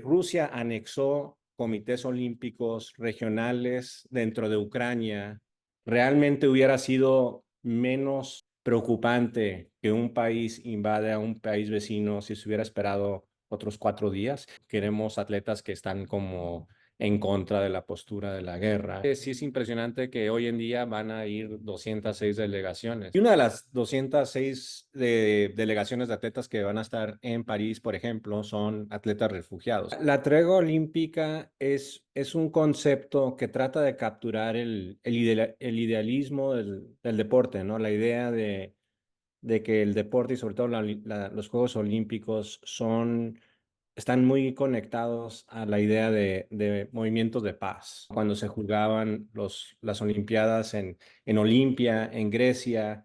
Rusia anexó comités olímpicos regionales dentro de Ucrania, realmente hubiera sido menos preocupante que un país invade a un país vecino si se hubiera esperado otros 4 días. Queremos atletas que están como en contra de la postura de la guerra. Sí es impresionante que hoy en día van a ir 206 delegaciones. Y una de las 206 delegaciones de atletas que van a estar en París, por ejemplo, son atletas refugiados. La tregua olímpica es un concepto que trata de capturar el idealismo del deporte, ¿no? La idea de que el deporte y sobre todo los Juegos Olímpicos están muy conectados a la idea de movimientos de paz. Cuando se jugaban las Olimpiadas en Olimpia, en Grecia,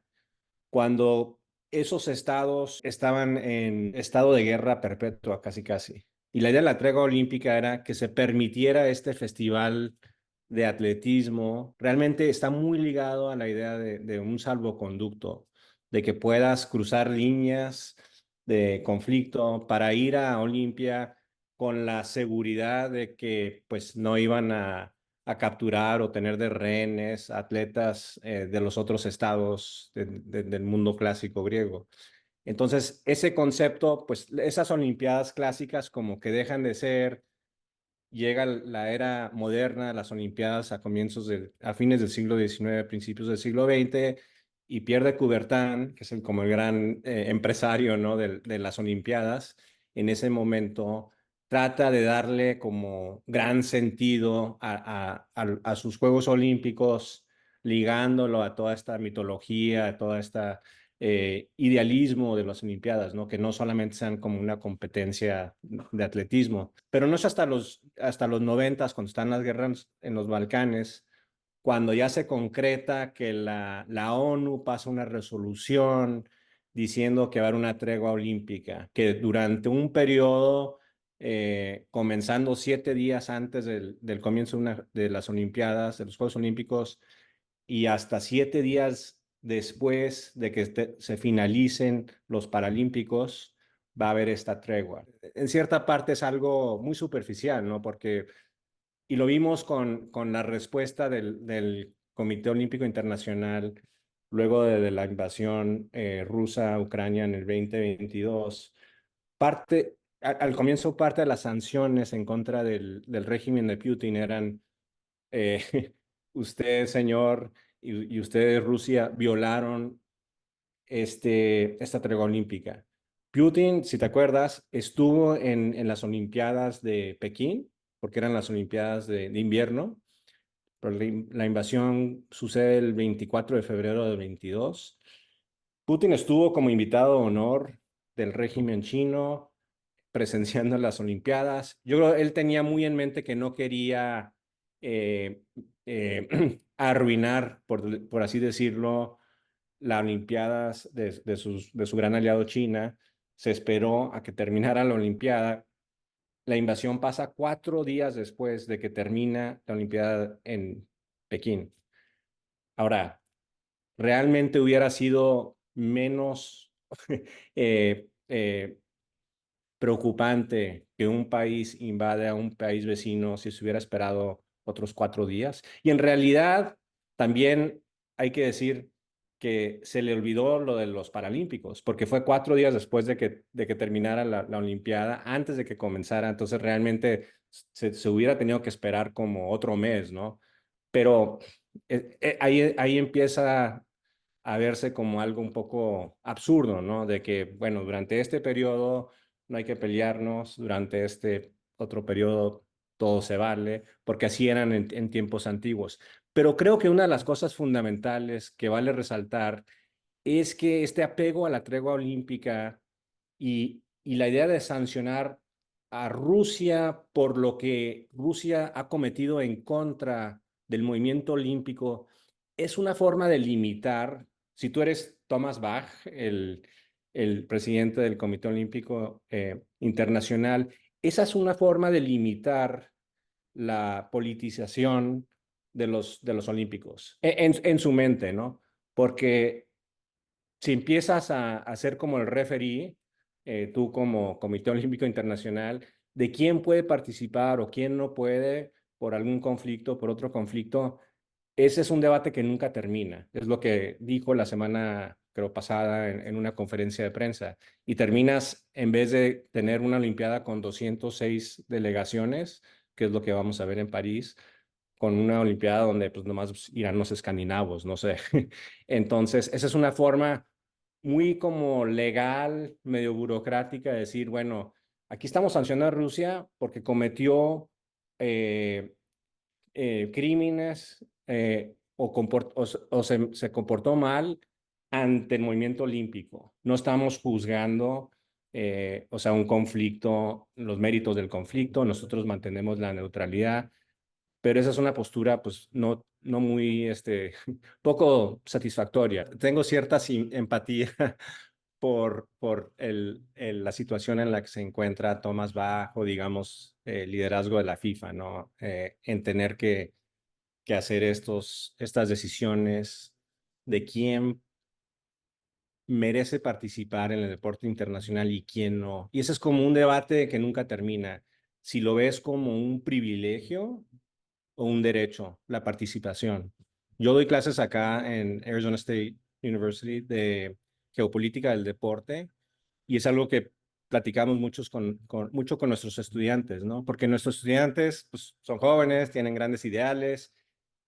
cuando esos estados estaban en estado de guerra perpetua, casi casi. Y la idea de la tregua olímpica era que se permitiera este festival de atletismo. Realmente está muy ligado a la idea de un salvoconducto, de que puedas cruzar líneas de conflicto para ir a Olimpia con la seguridad de que pues no iban a capturar o tener de rehenes atletas de los otros estados del mundo clásico griego. Entonces, ese concepto, pues esas Olimpiadas clásicas como que dejan de ser, llega la era moderna, las Olimpiadas a fines del siglo XIX, principios del siglo XX, y Pierre de Coubertin, que es como el gran empresario, ¿no? de las Olimpiadas, en ese momento trata de darle como gran sentido a sus Juegos Olímpicos, ligándolo a toda esta mitología, a toda esta idealismo de las Olimpiadas, ¿no? Que no solamente sean como una competencia de atletismo, pero no es hasta los 90, cuando están las guerras en los Balcanes, cuando ya se concreta que la ONU pasa una resolución diciendo que va a haber una tregua olímpica, que durante un periodo, comenzando 7 días antes del comienzo de las Olimpiadas, de los Juegos Olímpicos, y hasta 7 días después de que se finalicen los Paralímpicos, va a haber esta tregua. En cierta parte es algo muy superficial, ¿no? Y lo vimos con la respuesta del Comité Olímpico Internacional luego de la invasión rusa a Ucrania en el 2022. Al comienzo, parte de las sanciones en contra del régimen de Putin eran usted, señor, y ustedes, Rusia, violaron esta tregua olímpica. Putin, si te acuerdas, estuvo en las Olimpiadas de Pekín, porque eran las Olimpiadas de invierno, pero la invasión sucede el 24 de febrero del 22. Putin estuvo como invitado de honor del régimen chino, presenciando las Olimpiadas. Yo creo que él tenía muy en mente que no quería eh, arruinar, por así decirlo, las Olimpiadas de su gran aliado China. Se esperó a que terminara la Olimpiada. La invasión pasa 4 días después de que termina la Olimpiada en Pekín. Ahora, realmente hubiera sido menos eh, eh, preocupante que un país invade a un país vecino si se hubiera esperado otros 4 días. Y en realidad también hay que decir que se le olvidó lo de los Paralímpicos, porque fue 4 días después de que terminara la Olimpiada, antes de que comenzara. Entonces realmente se hubiera tenido que esperar como otro mes, ¿no? Pero ahí empieza a verse como algo un poco absurdo, ¿no? De que, bueno, durante este periodo no hay que pelearnos, durante este otro periodo todo se vale, porque así eran en tiempos antiguos. Pero creo que una de las cosas fundamentales que vale resaltar es que este apego a la tregua olímpica y la idea de sancionar a Rusia por lo que Rusia ha cometido en contra del movimiento olímpico es una forma de limitar. Si tú eres Thomas Bach, el presidente del Comité Olímpico Internacional, esa es una forma de limitar la politización de los olímpicos en su mente, ¿no? Porque si empiezas a ser como el referee, tú como Comité Olímpico Internacional, de quién puede participar o quién no puede por algún conflicto, por otro conflicto, ese es un debate que nunca termina. Es lo que dijo la semana, creo, pasada en una conferencia de prensa. Y terminas, en vez de tener una Olimpiada con 206 delegaciones, que es lo que vamos a ver en París, con una Olimpiada donde pues nomás irán los escandinavos, no sé. Entonces, esa es una forma muy como legal, medio burocrática de decir, bueno, aquí estamos sancionando a Rusia porque cometió crímenes o se comportó mal ante el movimiento olímpico. No estamos juzgando, o sea, un conflicto, los méritos del conflicto, nosotros mantenemos la neutralidad, pero esa es una postura, pues, no muy, poco satisfactoria. Tengo cierta empatía por la situación en la que se encuentra Tomás Bach o, digamos, el liderazgo de la FIFA, ¿no? En tener que hacer estas decisiones de quién merece participar en el deporte internacional y quién no. Y ese es como un debate que nunca termina. Si lo ves como un privilegio o un derecho, la participación. Yo doy clases acá en Arizona State University de geopolítica del deporte y es algo que platicamos mucho con nuestros estudiantes, ¿no? Porque nuestros estudiantes pues, son jóvenes, tienen grandes ideales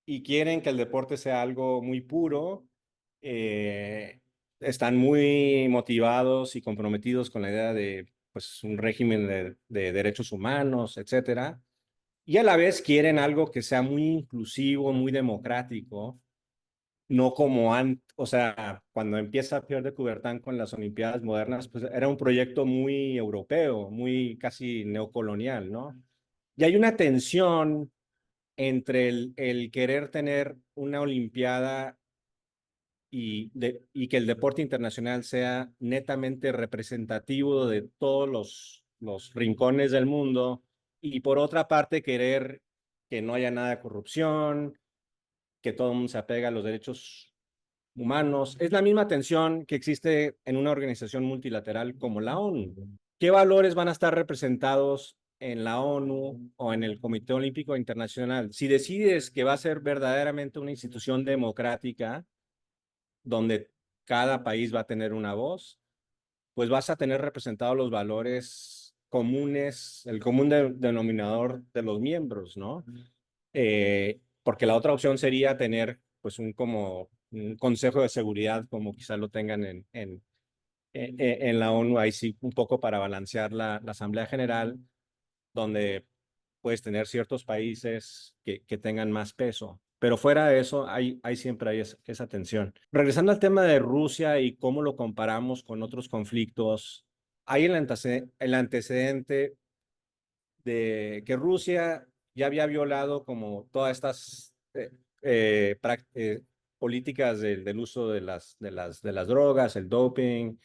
y quieren que el deporte sea algo muy puro. eh, Están muy motivados y comprometidos con la idea de pues, un régimen de derechos humanos, etcétera. Y a la vez quieren algo que sea muy inclusivo, muy democrático, no como antes, o sea, cuando empieza Pierre de Coubertin con las Olimpiadas modernas, pues era un proyecto muy europeo, muy casi neocolonial, ¿no? Y hay una tensión entre el querer tener una Olimpiada y que el deporte internacional sea netamente representativo de todos los rincones del mundo, y por otra parte querer que no haya nada de corrupción, que todo el mundo se apegue a los derechos humanos. Es la misma tensión que existe en una organización multilateral como la ONU. ¿Qué valores van a estar representados en la ONU o en el Comité Olímpico Internacional? Si decides que va a ser verdaderamente una institución democrática, donde cada país va a tener una voz, pues vas a tener representados los valores comunes, el común denominador de los miembros, ¿no? Porque la otra opción sería tener pues como un consejo de seguridad como quizás lo tengan en la ONU, ahí sí un poco para balancear la Asamblea General, donde puedes tener ciertos países que tengan más peso. Pero fuera de eso, siempre hay esa tensión. Regresando al tema de Rusia y cómo lo comparamos con otros conflictos, hay el antecedente de que Rusia ya había violado como todas estas políticas del uso de las drogas, el doping.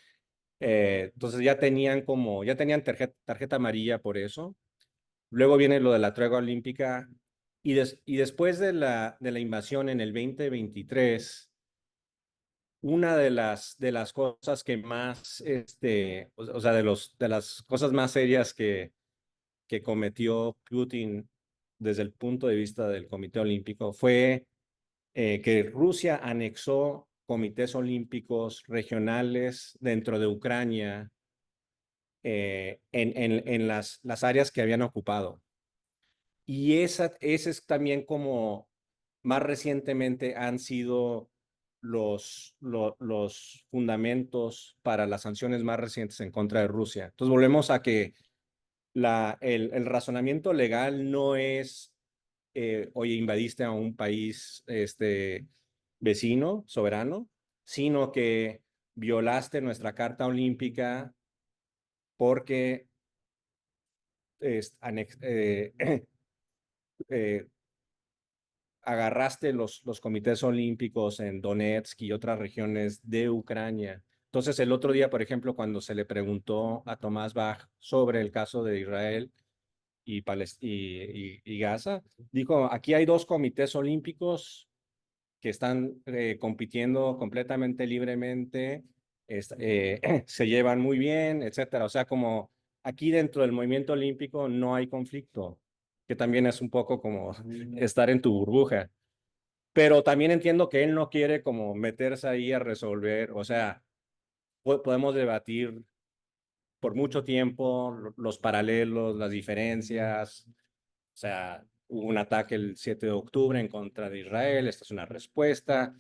Entonces ya tenían tarjeta amarilla por eso. Luego viene lo de la tregua olímpica y después de la invasión en el 2023, una de las cosas que más, o sea, de las cosas más serias que cometió Putin desde el punto de vista del Comité Olímpico fue que Rusia anexó comités olímpicos regionales dentro de Ucrania en las áreas que habían ocupado. Y ese es también como más recientemente han sido los fundamentos para las sanciones más recientes en contra de Rusia. Entonces volvemos a que el razonamiento legal no es, oye, invadiste a un país vecino, soberano, sino que violaste nuestra Carta Olímpica porque eh, agarraste los comités olímpicos en Donetsk y otras regiones de Ucrania. Entonces, el otro día, por ejemplo, cuando se le preguntó a Tomás Bach sobre el caso de Israel y Gaza, dijo, aquí hay dos comités olímpicos que están compitiendo completamente libremente, se llevan muy bien, etcétera. O sea, como aquí dentro del movimiento olímpico no hay conflicto, que también es un poco como estar en tu burbuja. Pero también entiendo que él no quiere como meterse ahí a resolver, o sea, podemos debatir por mucho tiempo los paralelos, las diferencias, o sea, hubo un ataque el 7 de octubre en contra de Israel, esta es una respuesta.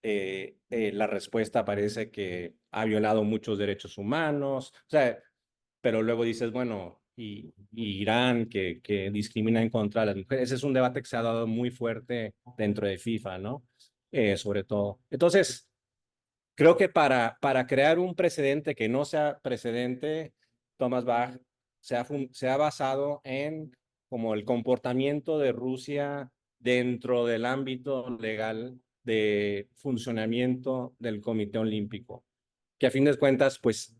La respuesta parece que ha violado muchos derechos humanos, o sea, pero luego dices, bueno, y Irán que discrimina en contra de las mujeres. Ese es un debate que se ha dado muy fuerte dentro de FIFA, ¿no? Sobre todo. Entonces, creo que para crear un precedente que no sea precedente, Thomas Bach se ha basado en como el comportamiento de Rusia dentro del ámbito legal de funcionamiento del Comité Olímpico, que a fin de cuentas, pues,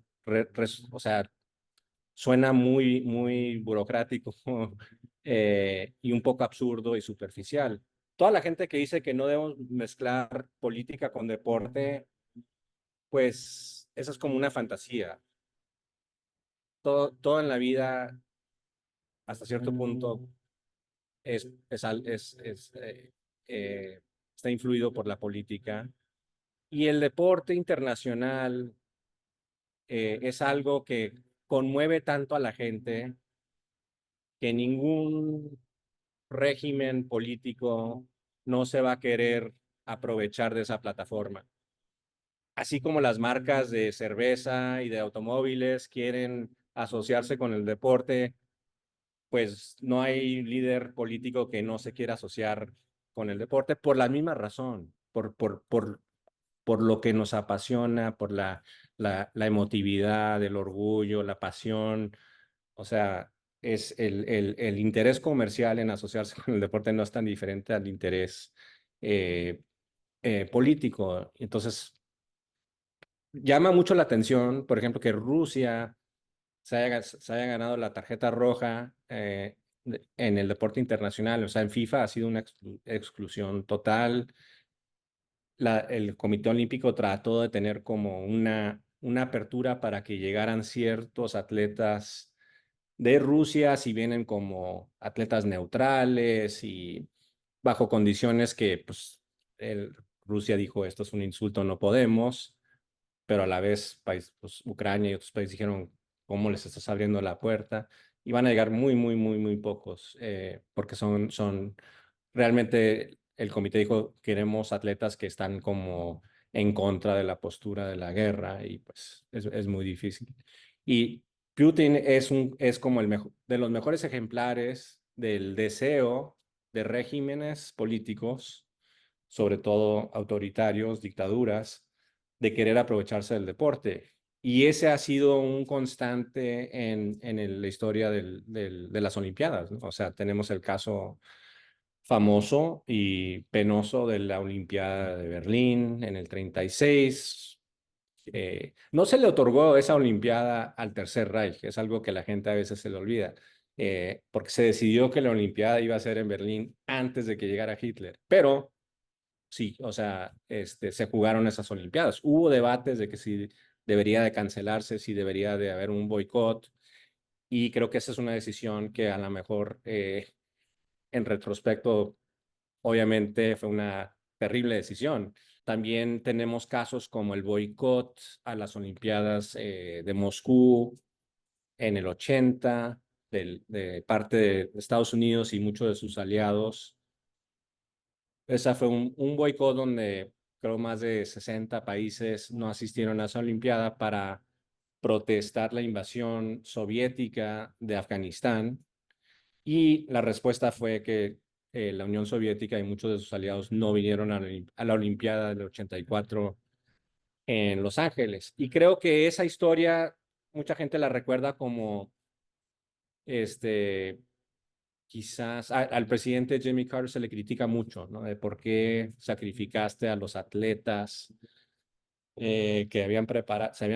o sea, suena muy, muy burocrático y un poco absurdo y superficial. Toda la gente que dice que no debemos mezclar política con deporte, pues eso es como una fantasía. Todo en la vida, hasta cierto punto, es, es, es, es está influido por la política. Y el deporte internacional es algo que conmueve tanto a la gente que ningún régimen político no se va a querer aprovechar de esa plataforma. Así como las marcas de cerveza y de automóviles quieren asociarse con el deporte, pues no hay líder político que no se quiera asociar con el deporte por la misma razón, por lo que nos apasiona, por la emotividad, el orgullo, la pasión. O sea, es el interés comercial en asociarse con el deporte no es tan diferente al interés eh, político. Entonces, llama mucho la atención, por ejemplo, que Rusia se haya ganado la tarjeta roja en el deporte internacional. O sea, en FIFA ha sido una exclusión total. El Comité Olímpico trató de tener como una apertura para que llegaran ciertos atletas de Rusia, si vienen como atletas neutrales y bajo condiciones que pues Rusia dijo esto es un insulto, no podemos, pero a la vez pues, Ucrania y otros países dijeron cómo les estás abriendo la puerta y van a llegar muy, muy, muy, muy pocos porque son realmente el comité dijo queremos atletas que están como en contra de la postura de la guerra y pues es muy difícil. Y Putin es como el mejor, de los mejores ejemplares del deseo de regímenes políticos, sobre todo autoritarios, dictaduras, de querer aprovecharse del deporte. Y ese ha sido un constante en la historia de las Olimpiadas, ¿no? O sea, tenemos el caso famoso y penoso de la Olimpiada de Berlín en el 36. No se le otorgó esa Olimpiada al Tercer Reich, es algo que la gente a veces se le olvida, porque se decidió que la Olimpiada iba a ser en Berlín antes de que llegara Hitler, pero sí, o sea, se jugaron esas Olimpiadas. Hubo debates de que si debería de cancelarse, si debería de haber un boicot, y creo que esa es una decisión que a lo mejor en retrospecto obviamente fue una terrible decisión. También tenemos casos como el boicot a las Olimpiadas de Moscú en el 80 de parte de Estados Unidos y muchos de sus aliados. Esa fue un boicot donde creo más de 60 países no asistieron a esa Olimpiada para protestar la invasión soviética de Afganistán. Y la respuesta fue que la Unión Soviética y muchos de sus aliados no vinieron a la Olimpiada del 84 en Los Ángeles. Y creo que esa historia mucha gente la recuerda como este, quizás al presidente Jimmy Carter se le critica mucho, ¿no? De por qué sacrificaste a los atletas que se habían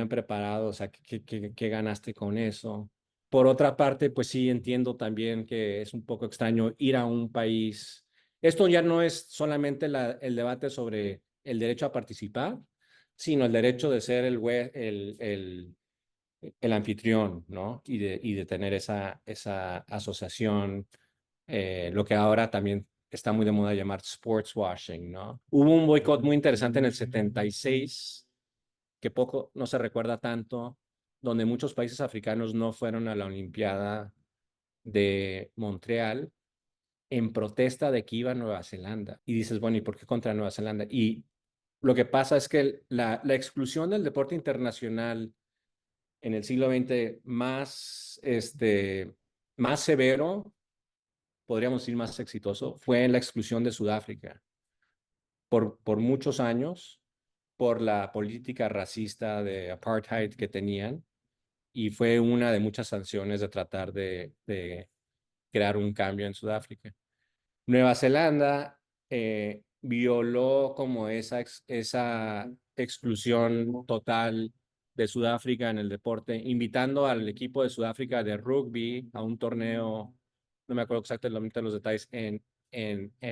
preparado, o sea, ¿qué ganaste con eso? Por otra parte, pues sí, entiendo también que es un poco extraño ir a un país. Esto ya no es solamente el debate sobre el derecho a participar, sino el derecho de ser el anfitrión, ¿no? Y de tener esa asociación, lo que ahora también está muy de moda llamar sports washing, ¿no? Hubo un boicot muy interesante en el 76, que poco no se recuerda tanto, donde muchos países africanos no fueron a la Olimpiada de Montreal en protesta de que iba a Nueva Zelanda. Y dices, bueno, ¿y por qué contra Nueva Zelanda? Y lo que pasa es que la exclusión del deporte internacional en el siglo XX más severo, podríamos decir más exitoso, fue la exclusión de Sudáfrica por muchos años, por la política racista de apartheid que tenían, y fue una de muchas sanciones de tratar de crear un cambio en Sudáfrica. Nueva Zelanda violó como esa exclusión total de Sudáfrica en el deporte, invitando al equipo de Sudáfrica de rugby a un torneo, no me acuerdo exactamente los detalles, en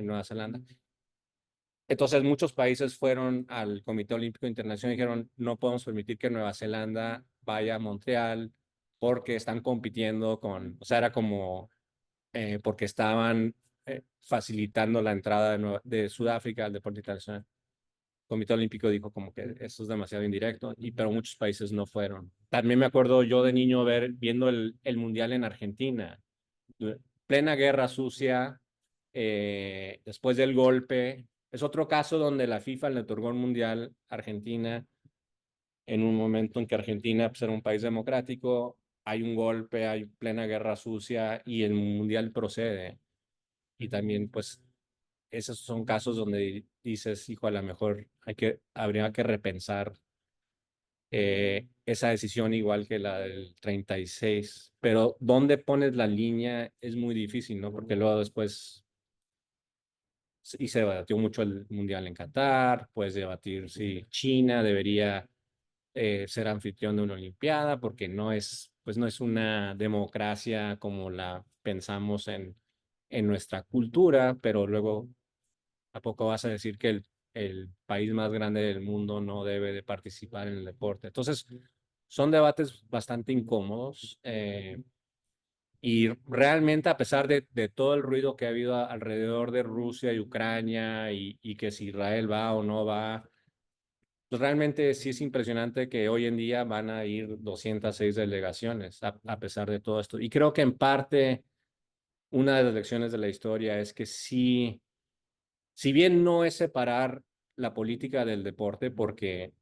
Nueva Zelanda. Entonces muchos países fueron al Comité Olímpico Internacional y dijeron, no podemos permitir que Nueva Zelanda vaya a Montreal porque están compitiendo o sea, era como porque estaban facilitando la entrada de Sudáfrica al deporte internacional. El Comité Olímpico dijo como que eso es demasiado indirecto, pero muchos países no fueron. También me acuerdo yo de niño viendo el Mundial en Argentina, plena guerra sucia, después del golpe. Es otro caso donde la FIFA le otorgó el Mundial a Argentina en un momento en que Argentina pues, era un país democrático, hay un golpe, hay plena guerra sucia y el Mundial procede. Y también, pues, esos son casos donde dices, hijo, a lo mejor habría que repensar esa decisión igual que la del 36. Pero dónde pones la línea es muy difícil, ¿no? Porque luego después, y se debatió mucho el Mundial en Qatar, puedes debatir si China debería ser anfitrión de una Olimpiada, porque pues no es una democracia como la pensamos en nuestra cultura, pero luego ¿a poco vas a decir que el país más grande del mundo no debe de participar en el deporte? Entonces, son debates bastante incómodos y realmente a pesar de todo el ruido que ha habido alrededor de Rusia y Ucrania y que si Israel va o no va, pues realmente sí es impresionante que hoy en día van a ir 206 delegaciones a pesar de todo esto. Y creo que en parte una de las lecciones de la historia es que sí, si bien no es separar la política del deporte, porque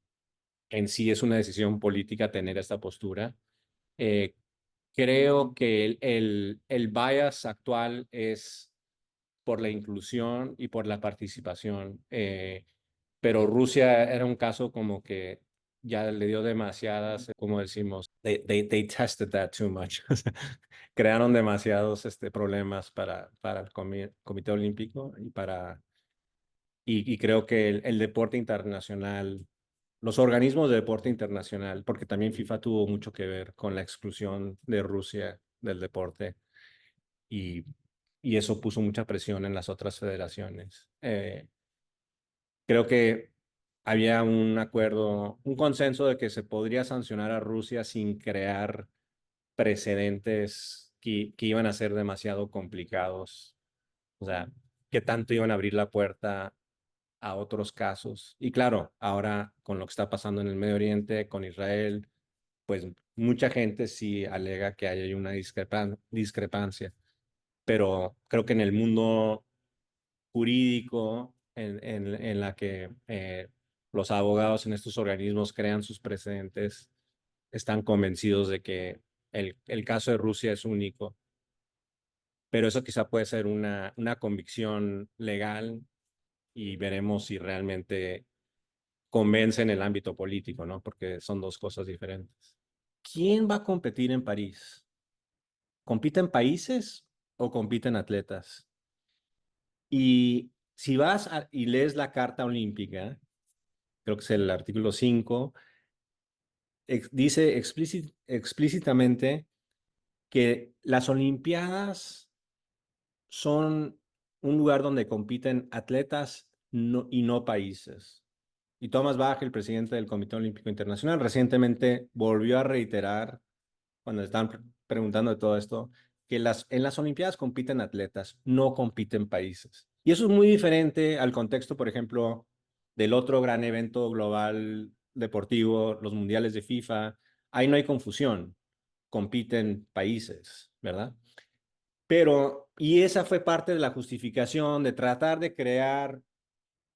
en sí es una decisión política tener esta postura, eh, creo que el bias actual es por la inclusión y por la participación. Pero Rusia era un caso como que ya le dio demasiadas, como decimos, they tested that too much. Crearon demasiados problemas para el Comité Olímpico y creo que el deporte internacional, los organismos de deporte internacional, porque también FIFA tuvo mucho que ver con la exclusión de Rusia del deporte y, y eso puso mucha presión en las otras federaciones. Creo que había un acuerdo, un consenso de que se podría sancionar a Rusia sin crear precedentes que iban a ser demasiado complicados. O sea, que tanto iban a abrir la puerta a otros casos. Y claro, ahora con lo que está pasando en el Medio Oriente, con Israel, pues mucha gente sí alega que hay una discrepancia, pero creo que en el mundo jurídico en la que los abogados en estos organismos crean sus precedentes, están convencidos de que el caso de Rusia es único, pero eso quizá puede ser una convicción legal y veremos si realmente convence en el ámbito político, ¿no? Porque son dos cosas diferentes. ¿Quién va a competir en París? ¿Compiten países o compiten atletas? Y si y lees la Carta Olímpica, creo que es el artículo 5, dice explícitamente que las Olimpiadas son un lugar donde compiten atletas y no países. Y Thomas Bach, el presidente del Comité Olímpico Internacional, recientemente volvió a reiterar, cuando estaban preguntando de todo esto, que en las Olimpiadas compiten atletas, no compiten países. Y eso es muy diferente al contexto, por ejemplo, del otro gran evento global deportivo, los mundiales de FIFA. Ahí no hay confusión, compiten países, ¿verdad? Pero, y esa fue parte de la justificación de tratar de crear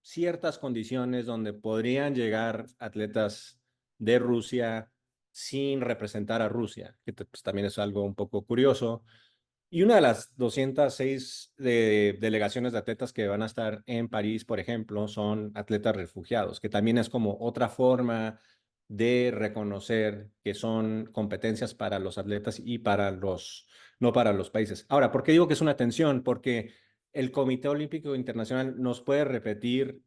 ciertas condiciones donde podrían llegar atletas de Rusia sin representar a Rusia, que pues, también es algo un poco curioso. Y una de las 206 delegaciones de atletas que van a estar en París, por ejemplo, son atletas refugiados, que también es como otra forma de reconocer que son competencias para los atletas y no para los países. Ahora, ¿por qué digo que es una tensión? Porque el Comité Olímpico Internacional nos puede repetir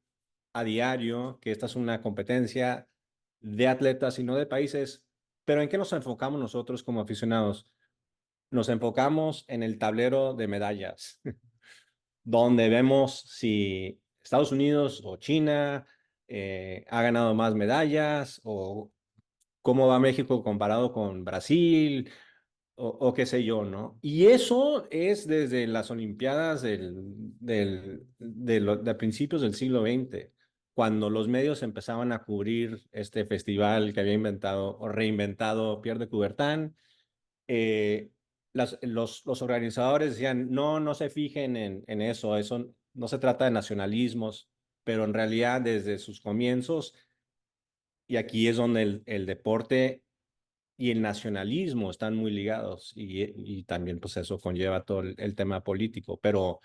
a diario que esta es una competencia de atletas y no de países, pero ¿en qué nos enfocamos nosotros como aficionados? Nos enfocamos en el tablero de medallas, donde vemos si Estados Unidos o China ha ganado más medallas o cómo va México comparado con Brasil o qué sé yo, ¿no? Y eso es desde las Olimpiadas de principios del siglo XX, cuando los medios empezaban a cubrir este festival que había inventado o reinventado Pierre de Coubertin. eh, los organizadores decían, no, no se fijen en eso no se trata de nacionalismos, pero en realidad desde sus comienzos, y aquí es donde el deporte y el nacionalismo están muy ligados, y también pues eso conlleva todo el tema político, pero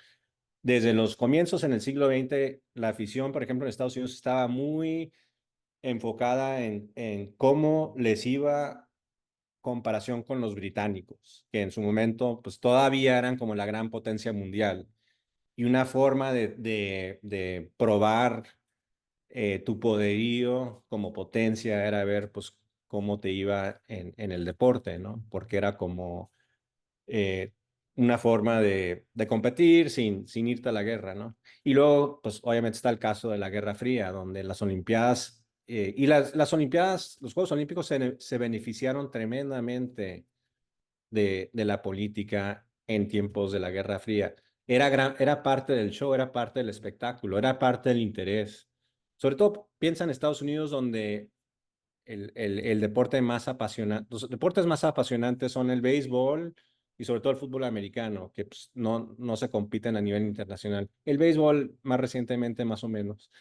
desde los comienzos en el siglo XX, la afición, por ejemplo, en Estados Unidos estaba muy enfocada en cómo les iba comparación con los británicos, que en su momento pues todavía eran como la gran potencia mundial. Y una forma de probar tu poderío como potencia era ver pues cómo te iba en el deporte, ¿no? Porque era como eh, una forma de competir sin irte a la guerra, ¿no? Y luego, pues obviamente está el caso de la Guerra Fría, donde las Olimpiadas, y las Olimpiadas, los Juegos Olímpicos se beneficiaron tremendamente de la política en tiempos de la Guerra Fría. Era parte del show, era parte del espectáculo, era parte del interés. Sobre todo piensa en Estados Unidos, donde el deporte más apasionante, los deportes más apasionantes son el béisbol y sobre todo el fútbol americano, que pues, no se compiten a nivel internacional. El béisbol más recientemente, más o menos.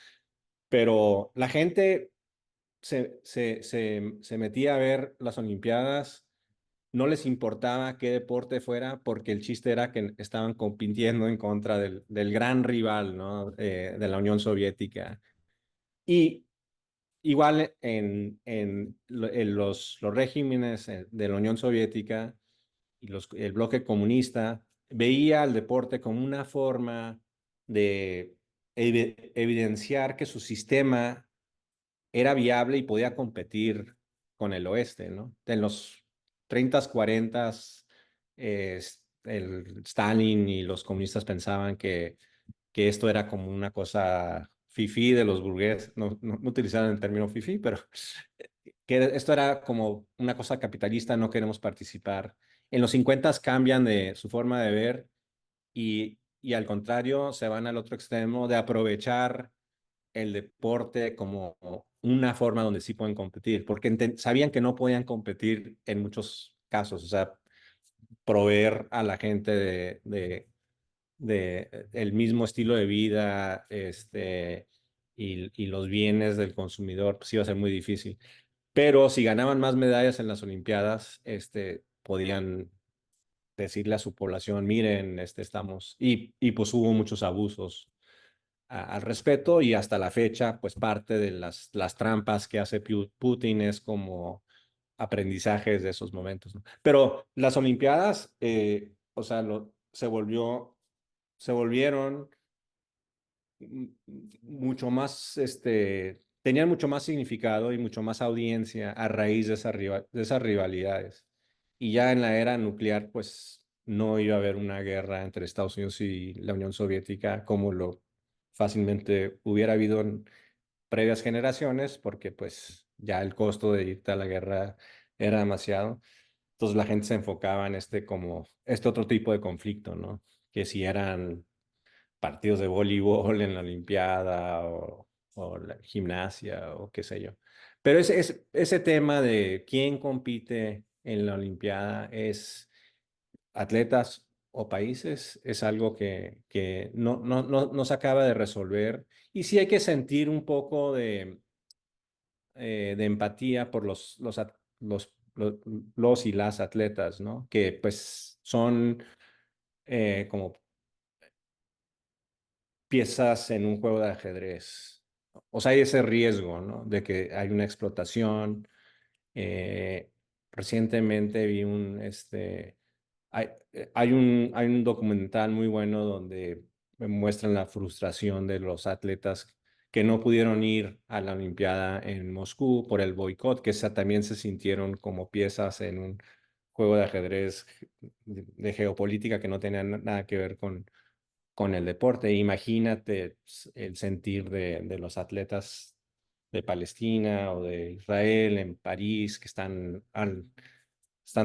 Pero la gente se metía a ver las Olimpiadas, no les importaba qué deporte fuera, porque el chiste era que estaban compitiendo en contra del gran rival, ¿no? De la Unión Soviética. Y igual en los regímenes de la Unión Soviética y el bloque comunista, veía al deporte como una forma de evidenciar que su sistema era viable y podía competir con el oeste, ¿no? En los 30, 40, el Stalin y los comunistas pensaban que esto era como una cosa fifí de los burgueses, no utilizaban el término fifí, pero que esto era como una cosa capitalista, no queremos participar. En los 50 cambian de su forma de ver y al contrario se van al otro extremo de aprovechar el deporte como una forma donde sí pueden competir, porque sabían que no podían competir en muchos casos, o sea, proveer a la gente de el mismo estilo de vida, y los bienes del consumidor, pues iba a ser muy difícil. Pero si ganaban más medallas en las Olimpiadas, podían decirle a su población, miren, estamos, y pues hubo muchos abusos al respecto, y hasta la fecha, pues parte de las trampas que hace Putin es como aprendizajes de esos momentos, ¿no? Pero las Olimpiadas, o sea, se volvieron mucho más, tenían mucho más significado y mucho más audiencia a raíz de esas rivalidades. Y ya en la era nuclear, pues no iba a haber una guerra entre Estados Unidos y la Unión Soviética como lo fácilmente hubiera habido previas generaciones, porque pues ya el costo de irte a la guerra era demasiado. Entonces la gente se enfocaba en este otro tipo de conflicto, ¿no? Que si eran partidos de voleibol en la Olimpiada o la gimnasia o qué sé yo. Pero ese tema de quién compite en la Olimpiada es atletas o países, es algo que no se acaba de resolver. Y sí hay que sentir un poco de empatía por los y las atletas, ¿no? Que pues son como piezas en un juego de ajedrez. O sea, hay ese riesgo, ¿no? De que hay una explotación. Eh, Recientemente vi hay un documental muy bueno donde muestran la frustración de los atletas que no pudieron ir a la Olimpiada en Moscú por el boicot, que también se sintieron como piezas en un juego de ajedrez de geopolítica que no tenía nada que ver con el deporte. Imagínate pues, el sentir de los atletas de Palestina o de Israel en París que están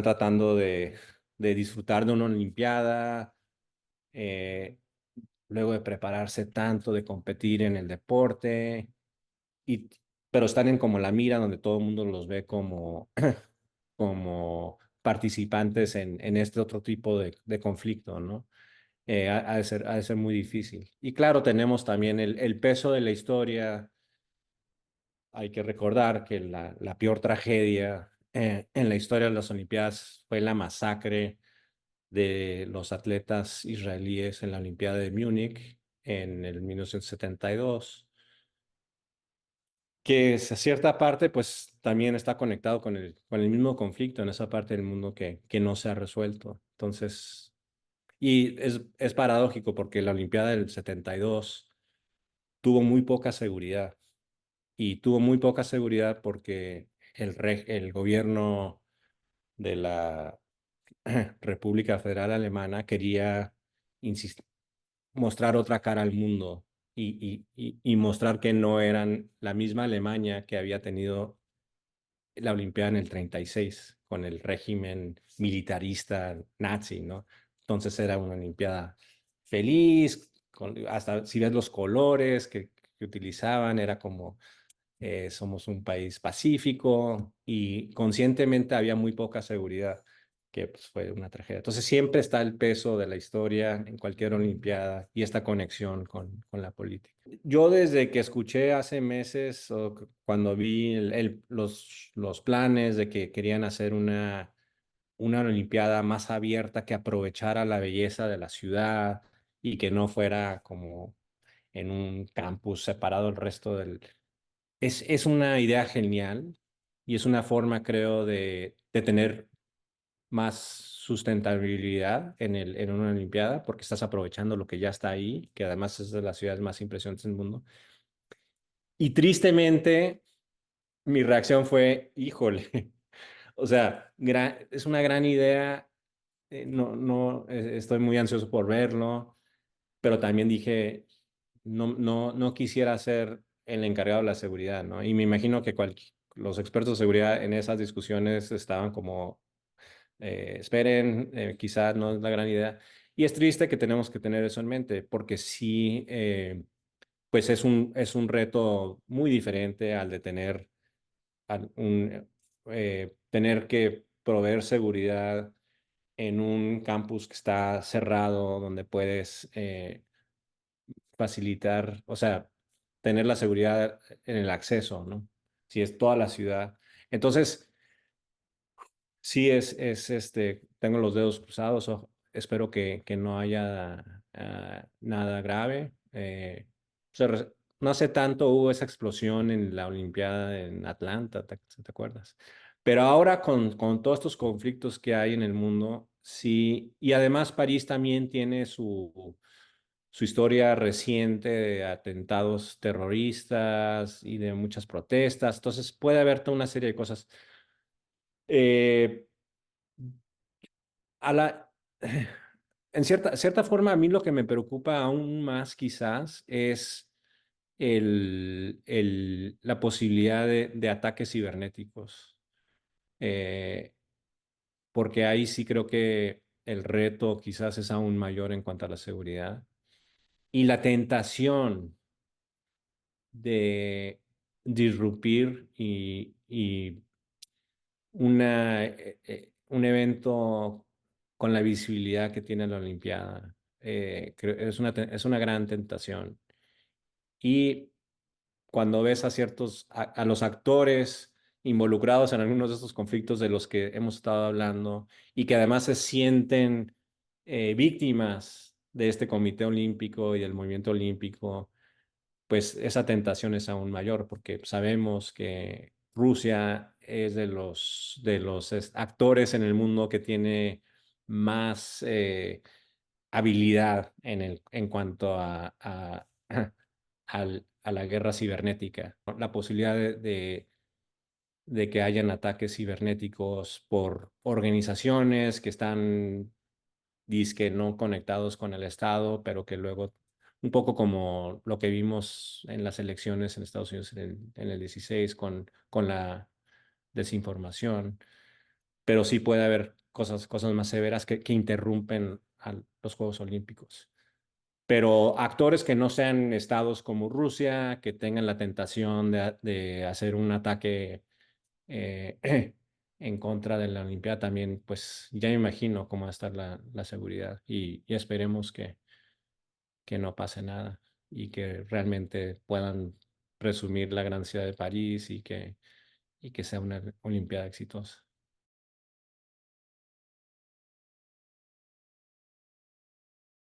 tratando de disfrutar de una Olimpiada, eh, luego de prepararse tanto, de competir en el deporte, y, pero están en como la mira donde todo el mundo los ve como participantes en este otro tipo de conflicto, ¿no? Ha de ser muy difícil. Y claro, tenemos también el peso de la historia. Hay que recordar que la peor tragedia en la historia de las Olimpiadas fue la masacre de los atletas israelíes en la Olimpiada de Múnich en el 1972, que a cierta parte pues también está conectado con el mismo conflicto en esa parte del mundo que no se ha resuelto. Entonces, y es paradójico porque la Olimpiada del 72 tuvo muy poca seguridad y tuvo muy poca seguridad porque el gobierno de la República Federal Alemana quería mostrar otra cara al mundo y mostrar que no eran la misma Alemania que había tenido la Olimpiada en el 36 con el régimen militarista nazi, ¿no? Entonces era una Olimpiada feliz, hasta si ves los colores que utilizaban, era como somos un país pacífico y conscientemente había muy poca seguridad, que pues, fue una tragedia. Entonces siempre está el peso de la historia en cualquier Olimpiada y esta conexión con la política. Yo desde que escuché hace meses, cuando vi los planes de que querían hacer una Olimpiada más abierta que aprovechara la belleza de la ciudad y que no fuera como en un campus separado del resto es una idea genial y es una forma, creo, de tener más sustentabilidad en una Olimpiada porque estás aprovechando lo que ya está ahí, que además es de las ciudades más impresionantes del mundo. Y tristemente, mi reacción fue, híjole, o sea, es una gran idea, estoy muy ansioso por verlo, pero también dije, no quisiera ser el encargado de la seguridad, ¿no? Y me imagino que los expertos de seguridad en esas discusiones estaban como, esperen, quizás no es la gran idea. Y es triste que tenemos que tener eso en mente, porque sí, pues es un reto muy diferente al de tener que proveer seguridad en un campus que está cerrado, donde puedes facilitar, o sea, tener la seguridad en el acceso, ¿no? Si es toda la ciudad. Entonces, sí tengo los dedos cruzados, espero que no haya nada grave. O sea, no hace tanto hubo esa explosión en la Olimpiada en Atlanta, ¿te acuerdas? Pero ahora con todos estos conflictos que hay en el mundo, sí, y además París también tiene su historia reciente de atentados terroristas y de muchas protestas. Entonces puede haber toda una serie de cosas. Eh, a la, en cierta forma, a mí lo que me preocupa aún más quizás es la posibilidad de ataques cibernéticos, eh, porque ahí sí creo que el reto quizás es aún mayor en cuanto a la seguridad y la tentación de disrumpir y un evento con la visibilidad que tiene la Olimpiada. Es una gran tentación. Y cuando ves a los actores involucrados en algunos de estos conflictos de los que hemos estado hablando y que además se sienten víctimas de este Comité Olímpico y del movimiento olímpico, pues esa tentación es aún mayor porque sabemos que Rusia es de los actores en el mundo que tiene más habilidad en cuanto a la guerra cibernética. La posibilidad de que hayan ataques cibernéticos por organizaciones que están disque no conectados con el Estado, pero que luego, un poco como lo que vimos en las elecciones en Estados Unidos en el 16 con la desinformación, pero sí puede haber cosas más severas que interrumpen a los Juegos Olímpicos. Pero actores que no sean estados como Rusia, que tengan la tentación de hacer un ataque eh, en contra de la Olimpiada también, pues ya me imagino cómo va a estar la seguridad y esperemos que no pase nada y que realmente puedan presumir la gran ciudad de París y que sea una Olimpiada exitosa.